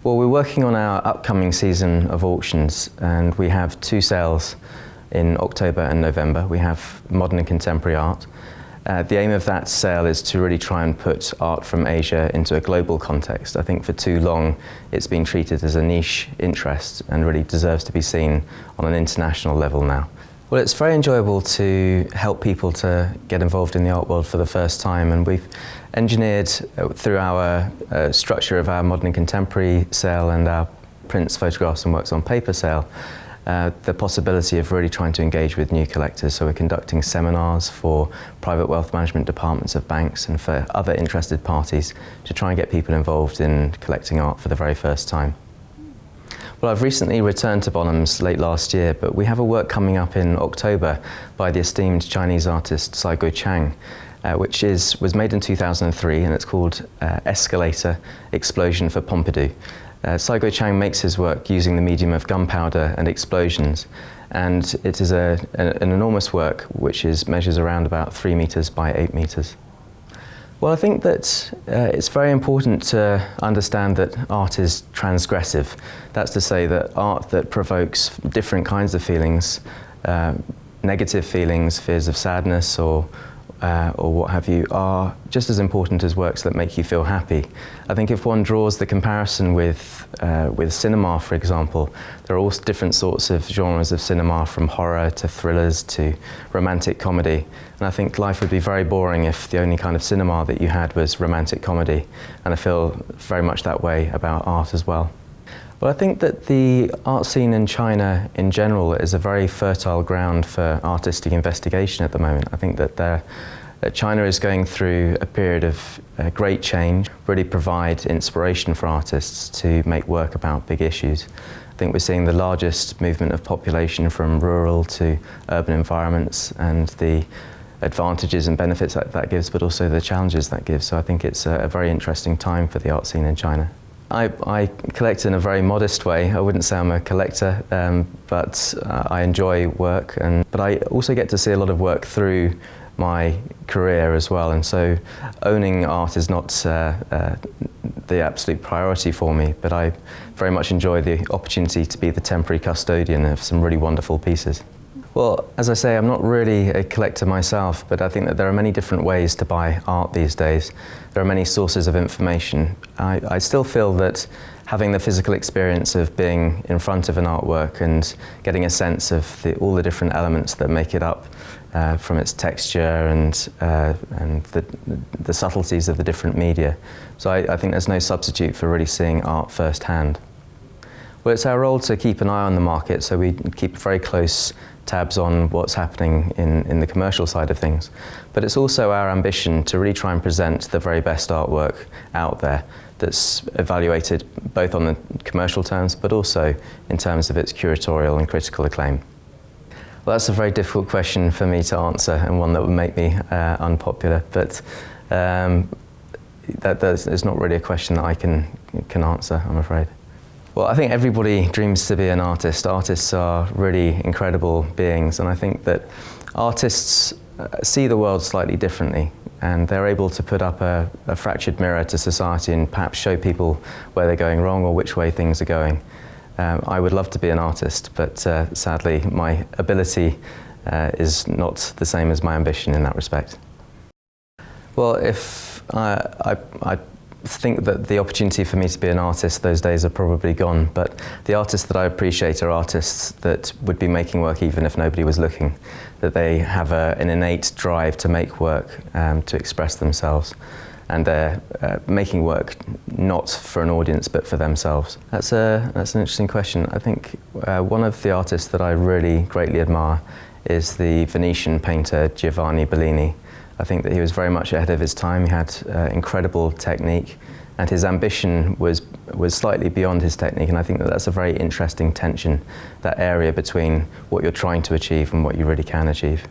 Well, we're working on our upcoming season of auctions, and we have two sales in October and November. We have modern and contemporary art. The aim of that sale is to really try and put art from Asia into a global context. I think for too long it's been treated as a niche interest and really deserves to be seen on an international level now. Well, it's very enjoyable to help people to get involved in the art world for the first time, and we've engineered through our structure of our modern and contemporary sale and our prints, photographs and works on paper sale the possibility of really trying to engage with new collectors. So we're conducting seminars for private wealth management departments of banks and for other interested parties to try and get people involved in collecting art for the very first time. Well, I've recently returned to Bonhams late last year, but we have a work coming up in October by the esteemed Chinese artist Saigo Chang, which was made in 2003, and it's called Escalator Explosion for Pompidou. Saigo Chang makes his work using the medium of gunpowder and explosions, and it is an enormous work which measures around about 3 meters by 8 meters. Well, I think that it's very important to understand that art is transgressive. That's to say that art that provokes different kinds of feelings, negative feelings, fears of sadness or what have you, are just as important as works that make you feel happy. I think if one draws the comparison with cinema, for example, there are all different sorts of genres of cinema, from horror to thrillers to romantic comedy. And I think life would be very boring if the only kind of cinema that you had was romantic comedy. And I feel very much that way about art as well. Well, I think that the art scene in China in general is a very fertile ground for artistic investigation at the moment. I think that China is going through a period of great change, really provide inspiration for artists to make work about big issues. I think we're seeing the largest movement of population from rural to urban environments, and the advantages and benefits that gives, but also the challenges that gives. So I think it's a very interesting time for the art scene in China. I collect in a very modest way. I wouldn't say I'm a collector, but I enjoy work, but I also get to see a lot of work through my career as well, and so owning art is not the absolute priority for me, but I very much enjoy the opportunity to be the temporary custodian of some really wonderful pieces. Well, as I say, I'm not really a collector myself, but I think that there are many different ways to buy art these days. There are many sources of information. I still feel that having the physical experience of being in front of an artwork and getting a sense of all the different elements that make it up, from its texture and the subtleties of the different media. So I think there's no substitute for really seeing art firsthand. Well, it's our role to keep an eye on the market, so we keep very close tabs on what's happening in the commercial side of things. But it's also our ambition to really try and present the very best artwork out there that's evaluated both on the commercial terms, but also in terms of its curatorial and critical acclaim. Well, that's a very difficult question for me to answer, and one that would make me unpopular, but it's not really a question that I can answer, I'm afraid. Well, I think everybody dreams to be an artist. Artists are really incredible beings, and I think that artists see the world slightly differently, and they're able to put up a fractured mirror to society and perhaps show people where they're going wrong or which way things are going. I would love to be an artist, but sadly my ability is not the same as my ambition in that respect. Well, if I think that the opportunity for me to be an artist, those days are probably gone, but the artists that I appreciate are artists that would be making work even if nobody was looking, that they have an innate drive to make work, to express themselves, and they're making work not for an audience but for themselves. That's an interesting question. I think one of the artists that I really greatly admire is the Venetian painter Giovanni Bellini. I think that he was very much ahead of his time. He had incredible technique, and his ambition was slightly beyond his technique, and I think that that's a very interesting tension, that area between what you're trying to achieve and what you really can achieve.